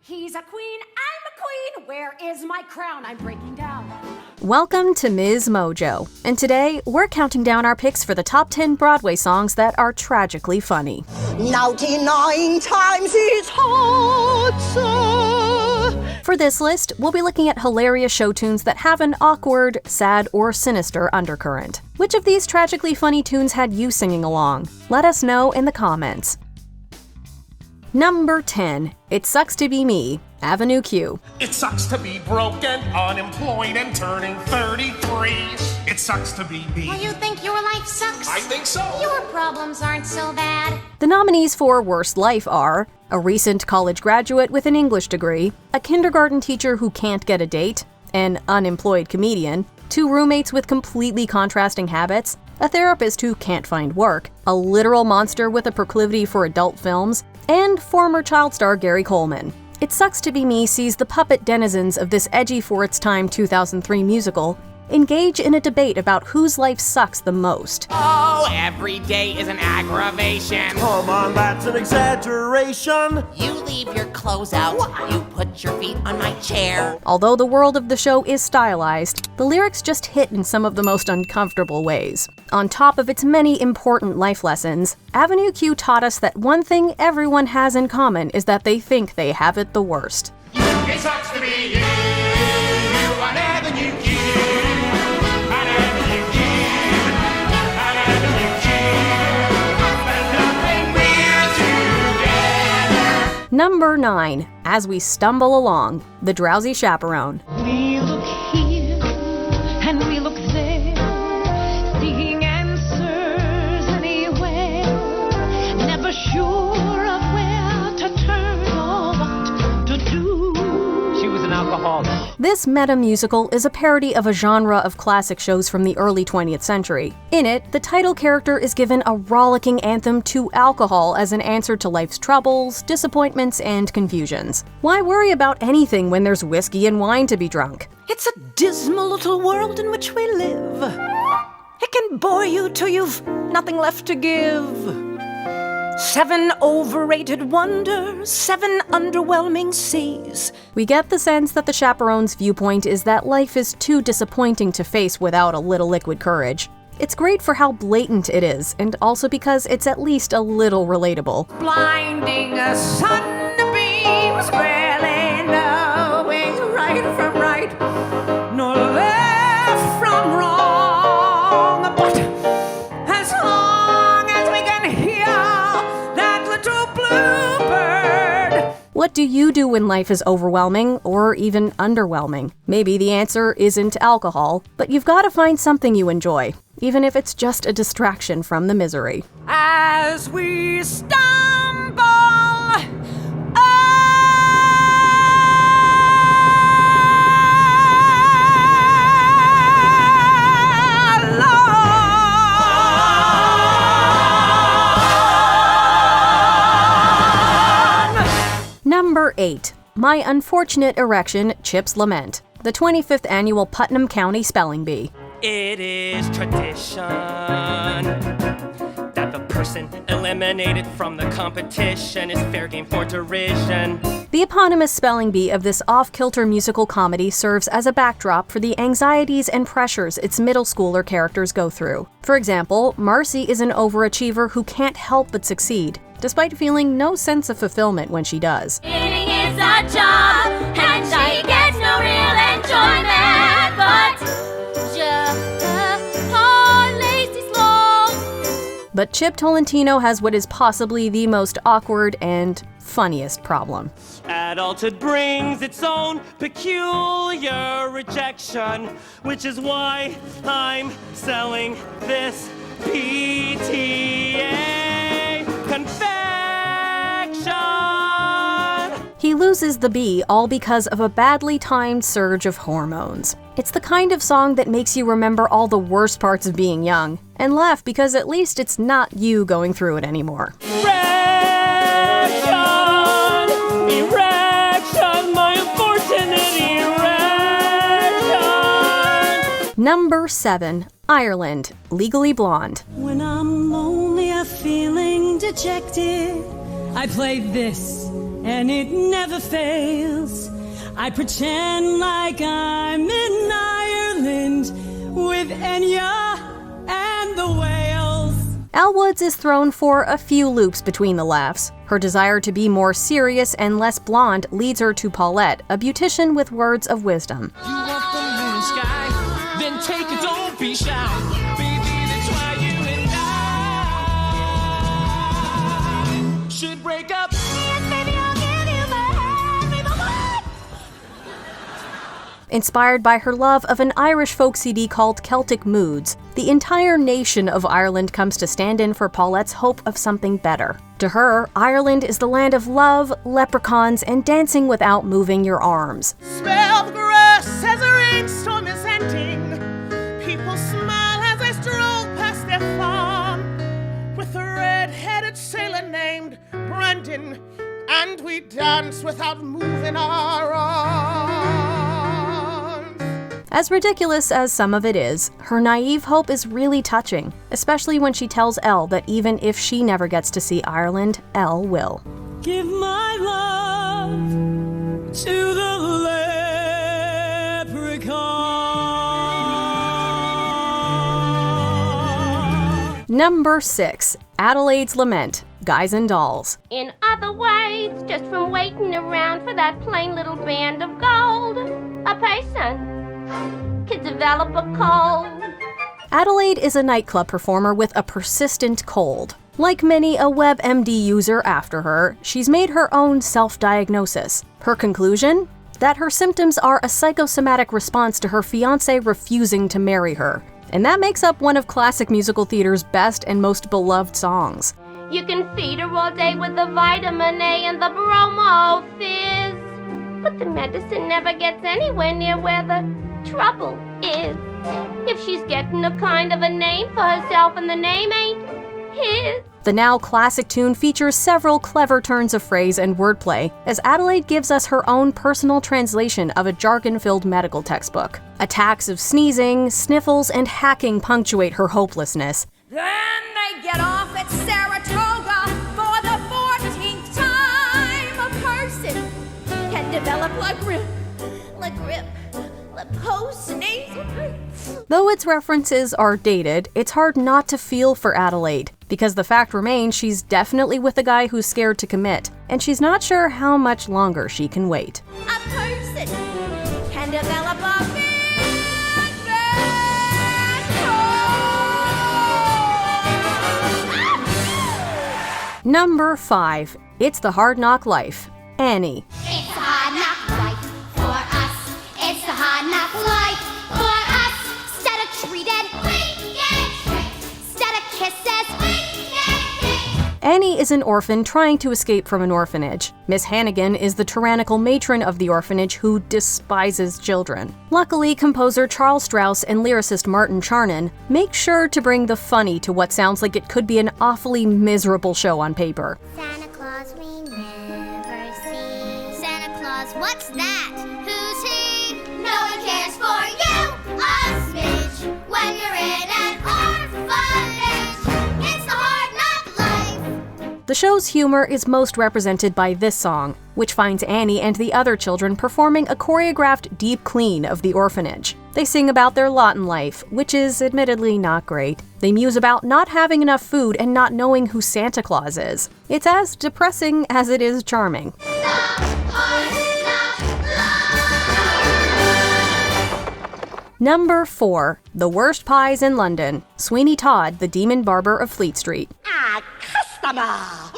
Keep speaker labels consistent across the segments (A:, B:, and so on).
A: He's a queen, I'm a queen, where is my crown? I'm breaking down.
B: Welcome to MsMojo, and today we're counting down our picks for the top 10 Broadway songs that are tragically funny.
C: 99 times it's hard, sir.
B: For this list, we'll be looking at hilarious show tunes that have an awkward, sad, or sinister undercurrent. Which of these tragically funny tunes had you singing along? Let us know in the comments. Number 10, It Sucks to Be Me, Avenue Q.
D: It sucks to be broke and unemployed and turning 33. It sucks to be me.
E: Oh, you think your life sucks?
D: I think so.
E: Your problems aren't so bad.
B: The nominees for Worst Life are a recent college graduate with an English degree, a kindergarten teacher who can't get a date, an unemployed comedian, two roommates with completely contrasting habits, a therapist who can't find work, a literal monster with a proclivity for adult films, and former child star Gary Coleman. It Sucks to Be Me sees the puppet denizens of this edgy-for-its-time 2003 musical engage in a debate about whose life sucks the most.
F: Oh, every day is an aggravation.
G: Come on, that's an exaggeration.
F: You leave your clothes out, you put your feet on my chair.
B: Although the world of the show is stylized, the lyrics just hit in some of the most uncomfortable ways. On top of its many important life lessons, Avenue Q taught us that one thing everyone has in common is that they think they have it the worst.
D: It sucks to be you on Avenue Q. On Avenue Q. On Avenue Q. But nothing we're together.
B: Number 9, As We Stumble Along, The Drowsy Chaperone.
H: We look here and we look there, seeking answers anywhere, never sure of where to turn or what to do.
F: She was an alcoholic.
B: This meta-musical is a parody of a genre of classic shows from the early 20th century. In it, the title character is given a rollicking anthem to alcohol as an answer to life's troubles, disappointments, and confusions. Why worry about anything when there's whiskey and wine to be drunk?
C: It's a dismal little world in which we live. It can bore you till you've nothing left to give. 7 overrated wonders, 7 underwhelming seas.
B: We get the sense that the chaperone's viewpoint is that life is too disappointing to face without a little liquid courage. It's great for how blatant it is, and also because it's at least a little relatable.
C: Blinding sunbeams, barely knowing right from right, nor left from wrong. But as long as we can hear that little bluebird.
B: What do you do when life is overwhelming, or even underwhelming? Maybe the answer isn't alcohol, but you've got to find something you enjoy, even if it's just a distraction from the misery.
C: As we stumble
B: Number 8, My Unfortunate Erection, Chip's Lament, the 25th annual Putnam County Spelling Bee.
G: It is tradition that the person eliminated from the competition is fair game for derision.
B: The eponymous spelling bee of this off-kilter musical comedy serves as a backdrop for the anxieties and pressures its middle schooler characters go through. For example, Marcy is an overachiever who can't help but succeed, despite feeling no sense of fulfillment when she does.
E: Eating is a job, and she gets no real enjoyment, but just a lazy slow.
B: But Chip Tolentino has what is possibly the most awkward and funniest problem.
G: Adulthood brings its own peculiar rejection, which is why I'm selling this PTA confection.
B: He loses the bee all because of a badly timed surge of hormones. It's the kind of song that makes you remember all the worst parts of being young, and laugh because at least it's not you going through it anymore.
G: Erection, my unfortunate erection.
B: Number 7, Ireland, Legally Blonde.
C: When I'm lonely or feeling dejected, I play this
I: and it never fails. I pretend like I'm in Ireland with Enya and the whales.
B: Elle Woods is thrown for a few loops between the laughs. Her desire to be more serious and less blonde leads her to Paulette, a beautician with words of wisdom.
D: You want the moon and sky? Then take it, don't be shy. Baby, that's why you and I should break up. Yes, baby, I'll give you my heart.
B: Inspired by her love of an Irish folk CD called Celtic Moods, the entire nation of Ireland comes to stand in for Paulette's hope of something better. To her, Ireland is the land of love, leprechauns, and dancing without moving your arms.
D: Smell the grass as a rainstorm is ending. People smile as they stroll past their farm with a red-headed sailor named Brendan, and we dance without moving our arms.
B: As ridiculous as some of it is, her naive hope is really touching, especially when she tells Elle that even if she never gets to see Ireland, Elle will.
I: Give my love to the leprechaun.
B: Number 6. Adelaides Lament, Guys and Dolls.
E: In other ways, just from waiting around for that plain little band of gold, a person could develop a cold.
B: Adelaide is a nightclub performer with a persistent cold. Like many a WebMD user after her, she's made her own self-diagnosis. Her conclusion? That her symptoms are a psychosomatic response to her fiancé refusing to marry her. And that makes up one of classic musical theater's best and most beloved songs.
E: You can feed her all day with the vitamin A and the bromo fizz, but the medicine never gets anywhere near where the trouble is. If she's getting a kind of a name for herself and the name ain't his.
B: The now classic tune features several clever turns of phrase and wordplay, as Adelaide gives us her own personal translation of a jargon-filled medical textbook. Attacks of sneezing, sniffles, and hacking punctuate her hopelessness.
A: Then they get off at Saratoga for the 14th time. A person can develop
B: Though its references are dated, it's hard not to feel for Adelaide, because the fact remains she's definitely with a guy who's scared to commit, and she's not sure how much longer she can wait.
A: A person can develop a
B: Number 5. It's the Hard Knock Life. Annie.
E: It's the hard knock life for us. It's the hard knock life for us. Instead of treated, we get tricked. Instead of kisses, we get kicked.
B: Annie is an orphan trying to escape from an orphanage. Miss Hannigan is the tyrannical matron of the orphanage who despises children. Luckily, composer Charles Strauss and lyricist Martin Charnin make sure to bring the funny to what sounds like it could be an awfully miserable show on paper.
E: Santa Claus we never see. Santa Claus, what's that? Who's he? No one cares for you, a smidge. When you're in an orphanage, it's the hard knock life.
B: The show's humor is most represented by this song, which finds Annie and the other children performing a choreographed deep clean of the orphanage. They sing about their lot in life, which is admittedly not great. They muse about not having enough food and not knowing who Santa Claus is. It's as depressing as it is charming. Number 4. The Worst Pies in London. Sweeney Todd, the Demon Barber of Fleet Street.
J: Ah, customer!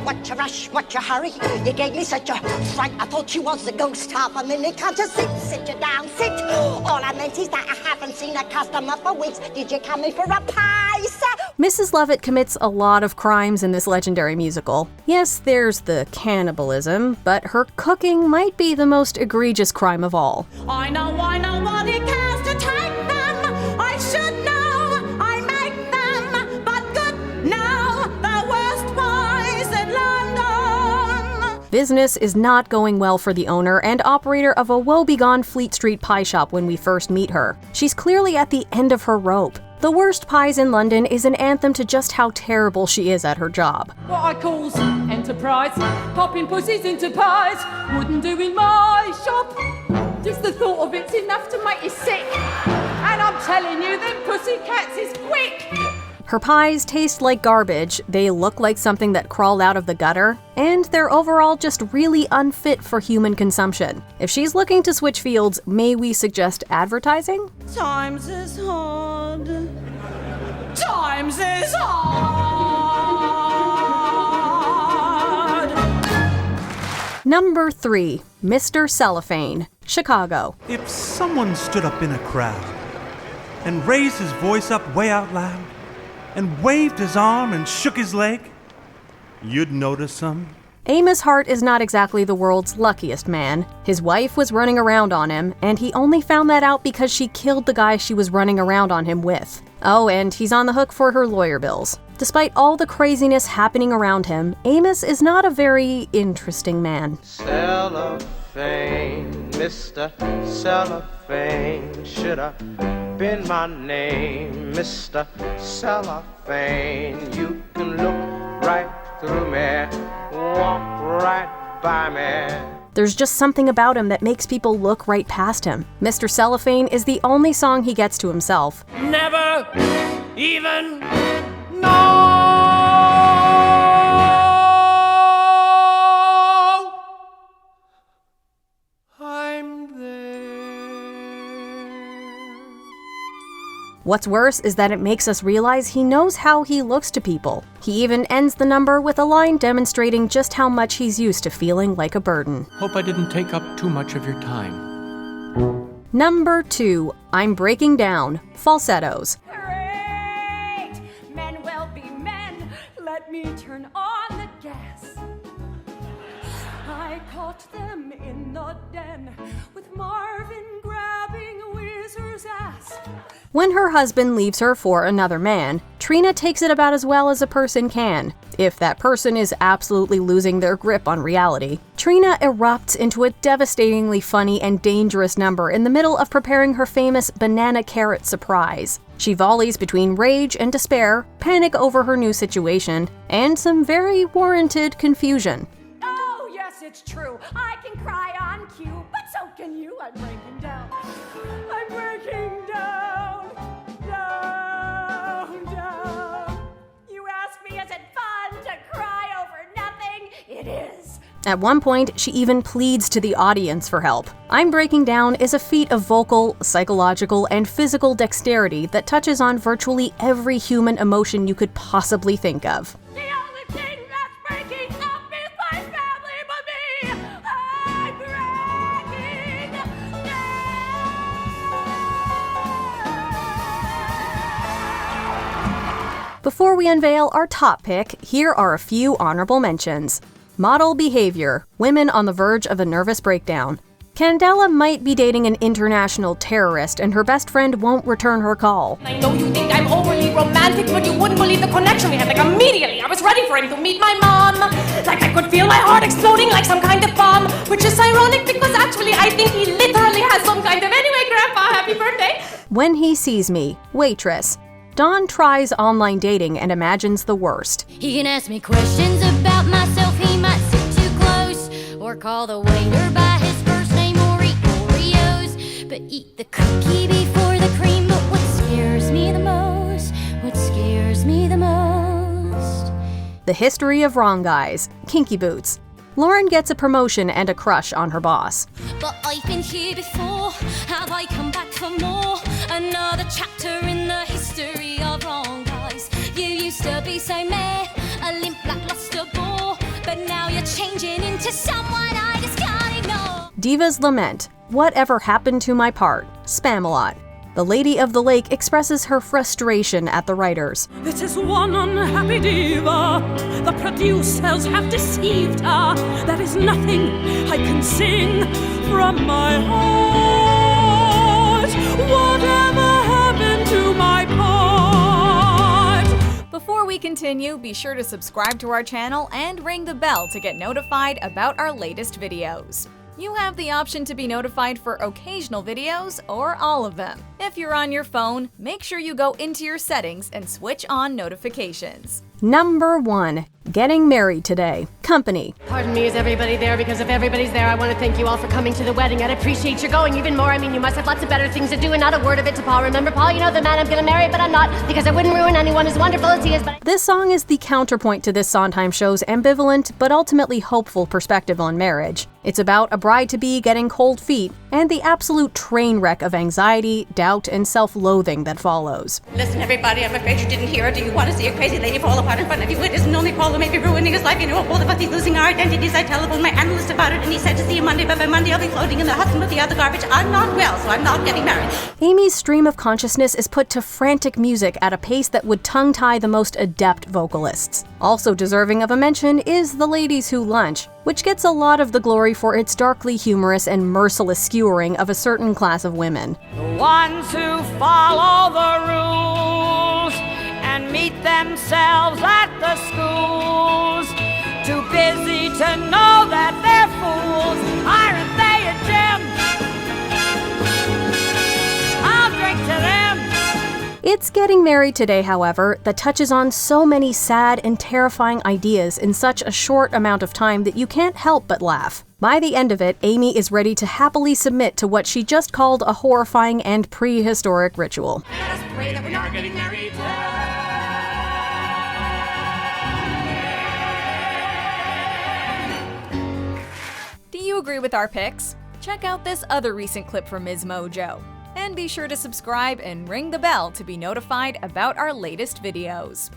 J: What you rush, what you hurry? You gave me such a fright, I thought you was a ghost. Half a minute, can't you sit you down, sit. All I meant is that I haven't seen a customer for weeks. Did you come in for a pie, sir?
B: Mrs. Lovett commits a lot of crimes in this legendary musical. Yes, there's the cannibalism, but her cooking might be the most egregious crime of all.
I: I know what it cares to take them. I should know, I make them, but good now, the worst pies in London.
B: Business is not going well for the owner and operator of a woebegone Fleet Street pie shop when we first meet her. She's clearly at the end of her rope. The Worst Pies in London is an anthem to just how terrible she is at her job.
K: What I calls enterprise, popping pussies into pies, wouldn't do in my shop. Just the thought of it's enough to make you sick. And I'm telling you, them pussy cats is quick.
B: Her pies taste like garbage, they look like something that crawled out of the gutter, and they're overall just really unfit for human consumption. If she's looking to switch fields, may we suggest advertising?
I: Times is hard. Times is hard.
B: Number 3. Mr. Cellophane, Chicago.
L: If someone stood up in a crowd and raised his voice up way out loud and waved his arm and shook his leg, you'd notice him.
B: Amos Hart is not exactly the world's luckiest man. His wife was running around on him, and he only found that out because she killed the guy she was running around on him with. Oh, and he's on the hook for her lawyer bills. Despite all the craziness happening around him, Amos is not a very interesting man.
M: Cellophane, Mr. Cellophane, should have been my name, Mr. Cellophane. You can look right through me, walk right by me.
B: There's just something about him that makes people look right past him. Mr. Cellophane is the only song he gets to himself.
G: Never even know I'm there.
B: What's worse is that it makes us realize he knows how he looks to people. He even ends the number with a line demonstrating just how much he's used to feeling like a burden.
N: Hope I didn't take up too much of your time.
B: Number 2. I'm Breaking Down, falsettos.
A: Great! Men will be men. Let me turn on the gas. I caught them in the den with Marvin grabbing Weezer's ass.
B: When her husband leaves her for another man, Trina takes it about as well as a person can. If that person is absolutely losing their grip on reality. Trina erupts into a devastatingly funny and dangerous number in the middle of preparing her famous banana carrot surprise. She volleys between rage and despair, panic over her new situation, and some very warranted confusion.
A: Oh, yes, it's true. I can cry on cue, but so can you. I'm breaking down. I'm breaking down. Down, down. You asked me, is it fun to cry over nothing? It is.
B: At one point, she even pleads to the audience for help. I'm Breaking Down is a feat of vocal, psychological, and physical dexterity that touches on virtually every human emotion you could possibly think of.
A: The only thing that's breaking up is my family, but me. I'm breaking down.
B: Before we unveil our top pick, here are a few honorable mentions. Model behavior, women on the verge of a nervous breakdown. Candela might be dating an international terrorist and her best friend won't return her call.
O: I know you think I'm overly romantic, but you wouldn't believe the connection we had. Like immediately, I was ready for him to meet my mom. Like I could feel my heart exploding like some kind of bomb. Which is ironic because actually I think he literally has some kind of... Anyway, Grandpa, happy birthday.
B: When he sees me, waitress. Dawn tries online dating and imagines the worst.
P: He can ask me questions about myself, he might sit too close, or call the waiter by his first name, or eat Oreos, but eat the cookie before the cream. But what scares me the most,
B: The History of Wrong Guys, Kinky Boots. Lauren gets a promotion and a crush on her boss.
P: But I've been here before, have I come back for more? Another chapter in the history of wrong guys. You used to be so meh, a limp lackluster bore, but now you're changing into someone I just can't ignore.
B: Adelaides Lament, Whatever Happened to My Part, Spamalot. The Lady of the Lake expresses her frustration at the writers.
I: This is one unhappy diva. The producers have deceived her. There is nothing I can sing from my heart. Whatever happened to my part?
Q: Before we continue, be sure to subscribe to our channel and ring the bell to get notified about our latest videos. You have the option to be notified for occasional videos or all of them. If you're on your phone, make sure you go into your settings and switch on notifications.
B: Number 1. Getting married today. Company.
O: Pardon me, is everybody there? Because if everybody's there, I want to thank you all for coming to the wedding. I'd appreciate your going even more. I mean, you must have lots of better things to do, and not a word of it to Paul. Remember, Paul, you know the man I'm gonna marry, but I'm not, because I wouldn't ruin anyone as wonderful as he is, but
B: This song is the counterpoint to this Sondheim show's ambivalent but ultimately hopeful perspective on marriage. It's about a bride-to-be getting cold feet and the absolute train wreck of anxiety, doubt, and self-loathing that follows.
R: Listen, everybody, I'm afraid you didn't hear it. Do you want to see a crazy lady fall apart in front of you? It isn't only Paul who may be ruining his life. You know, both of us, he's losing our identities. I telephoned my analyst about it, and he said to see you Monday, but by Monday I'll be floating in the Hudson with the other garbage. I'm not well, so I'm not getting married.
B: Amy's stream of consciousness is put to frantic music at a pace that would tongue-tie the most adept vocalists. Also deserving of a mention is The Ladies Who Lunch, which gets a lot of the glory for its darkly humorous and merciless skewering of a certain class of women.
I: The ones who follow the rules and meet themselves at the schools, too busy to know that they're fools. Aren't they a gem? I'll drink to them.
B: It's Getting Married Today, however, that touches on so many sad and terrifying ideas in such a short amount of time that you can't help but laugh. By the end of it, Amy is ready to happily submit to what she just called a horrifying and prehistoric ritual.
I: Let us pray that we are getting married.
Q: Do you agree with our picks? Check out this other recent clip from MsMojo. And be sure to subscribe and ring the bell to be notified about our latest videos.